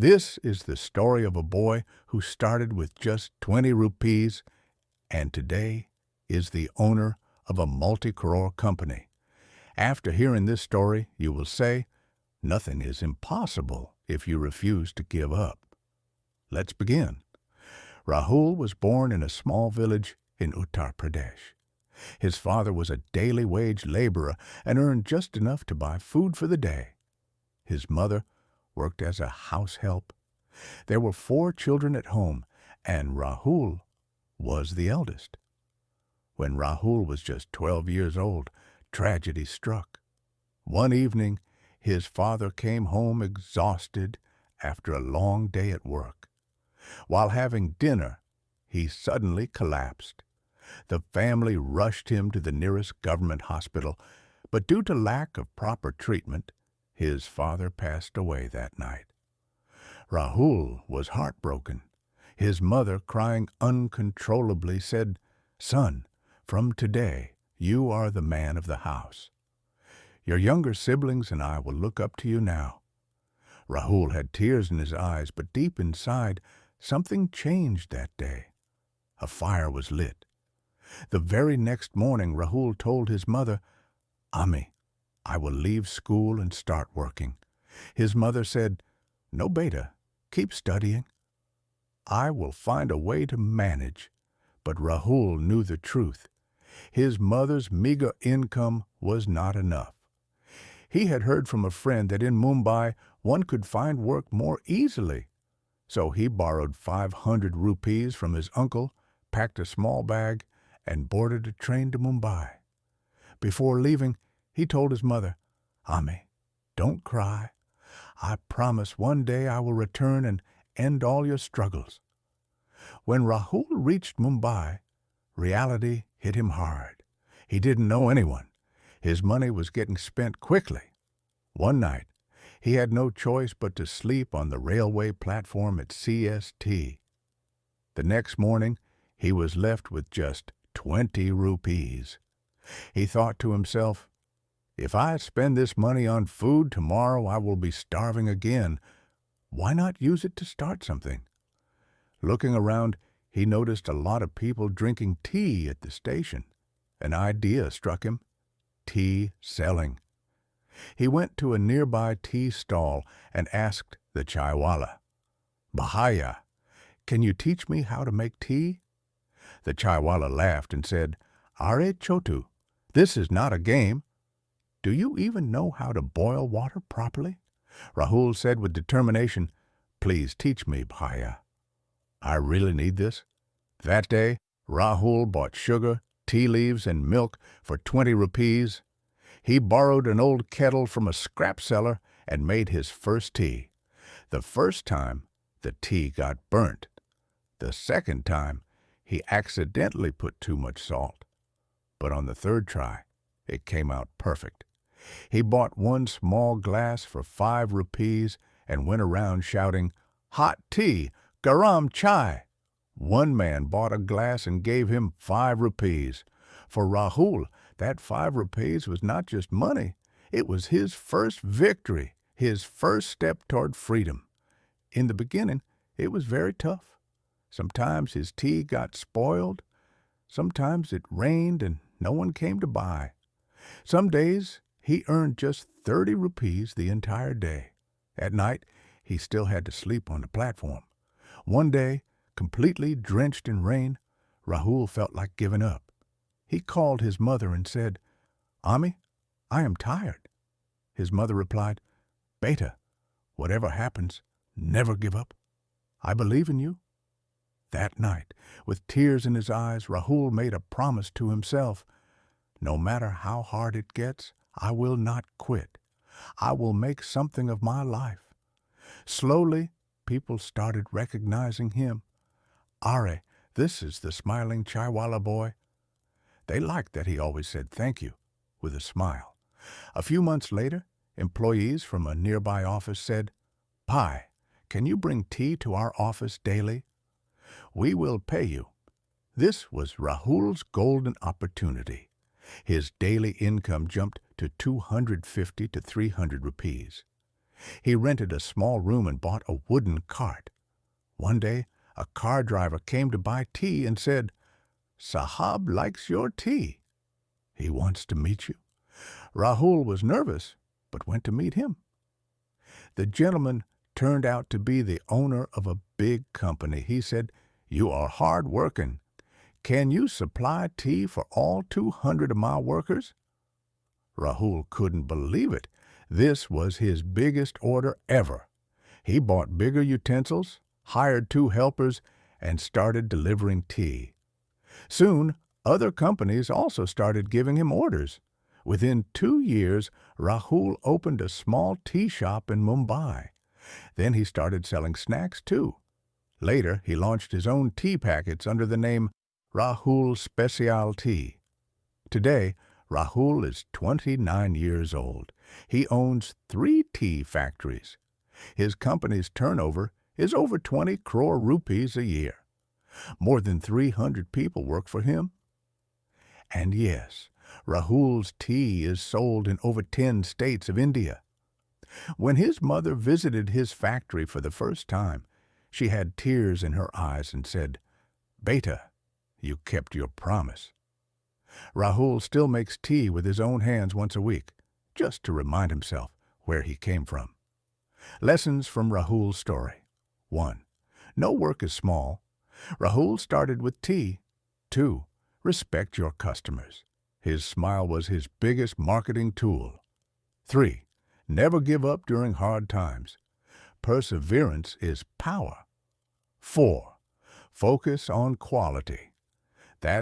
This is the story of a boy who started with just 20 rupees and today is the owner of a multi-crore company. After hearing this story, you will say, nothing is impossible if you refuse to give up. Let's begin. Rahul was born in a small village in Uttar Pradesh. His father was a daily wage laborer and earned just enough to buy food for the day. His mother worked as a house help. There were 4 children at home, and Rahul was the eldest. When Rahul was just 12 years old, tragedy struck. One evening, his father came home exhausted after a long day at work. While having dinner, he suddenly collapsed. The family rushed him to the nearest government hospital, but due to lack of proper treatment, his father passed away that night. Rahul was heartbroken. His mother, crying uncontrollably, said, "Son, from today, you are the man of the house. Your younger siblings and I will look up to you now." Rahul had tears in his eyes, but deep inside, something changed that day. A fire was lit. The very next morning, Rahul told his mother, "Ami, I will leave school and start working." His mother said, "No, beta, keep studying. I will find a way to manage." But Rahul knew the truth. His mother's meager income was not enough. He had heard from a friend that in Mumbai one could find work more easily. So he borrowed 500 rupees from his uncle, packed a small bag, and boarded a train to Mumbai. Before leaving, he told his mother, "Ami, don't cry. I promise one day I will return and end all your struggles." When Rahul reached Mumbai, reality hit him hard. He didn't know anyone. His money was getting spent quickly. One night, he had no choice but to sleep on the railway platform at CST. The next morning, he was left with just 20 rupees. He thought to himself, "If I spend this money on food, tomorrow I will be starving again. Why not use it to start something?" Looking around, he noticed a lot of people drinking tea at the station. An idea struck him: tea selling. He went to a nearby tea stall and asked the chaiwala, "Bhaiya, can you teach me how to make tea?" The chaiwala laughed and said, "Are Chotu, this is not a game. Do you even know how to boil water properly?" Rahul said with determination, "Please teach me, Bhaiya. I really need this." That day, Rahul bought sugar, tea leaves, and milk for 20 rupees. He borrowed an old kettle from a scrap seller and made his first tea. The first time, the tea got burnt. The second time, he accidentally put too much salt. But on the third try, it came out perfect. He bought one small glass for 5 rupees and went around shouting, "Hot tea, garam chai." One man bought a glass and gave him 5 rupees. For Rahul, that 5 rupees was not just money. It was his first victory, his first step toward freedom. In the beginning, it was very tough. Sometimes his tea got spoiled. Sometimes it rained and no one came to buy. Some days, he earned just 30 rupees the entire day. At night, he still had to sleep on the platform. One day, completely drenched in rain, Rahul felt like giving up. He called his mother and said, "Ami, I am tired." His mother replied, "Beta, whatever happens, never give up. I believe in you." That night, with tears in his eyes, Rahul made a promise to himself. "No matter how hard it gets, I will not quit. I will make something of my life." Slowly, people started recognizing him. "Are, this is the smiling chaiwala boy." They liked that he always said thank you with a smile. A few months later, employees from a nearby office said, "Pai, can you bring tea to our office daily? We will pay you." This was Rahul's golden opportunity. His daily income jumped to 250 to 300 rupees. He rented a small room and bought a wooden cart. One day, a car driver came to buy tea and said, "Sahab likes your tea. He wants to meet you." Rahul was nervous, but went to meet him. The gentleman turned out to be the owner of a big company. He said, "You are hard working. Can you supply tea for all 200 of my workers?" Rahul couldn't believe it. This was his biggest order ever. He bought bigger utensils, hired 2 helpers, and started delivering tea. Soon, other companies also started giving him orders. Within 2 years, Rahul opened a small tea shop in Mumbai. Then he started selling snacks too. Later, he launched his own tea packets under the name Rahul Special Tea. Today, Rahul is 29 years old. He owns 3 tea factories. His company's turnover is over 20 crore rupees a year. More than 300 people work for him. And yes, Rahul's tea is sold in over 10 states of India. When his mother visited his factory for the first time, she had tears in her eyes and said, "Beta, you kept your promise." Rahul still makes tea with his own hands once a week, just to remind himself where he came from. Lessons from Rahul's story. 1. No work is small. Rahul started with tea. 2. Respect your customers. His smile was his biggest marketing tool. 3. Never give up during hard times. Perseverance is power. 4. Focus on quality.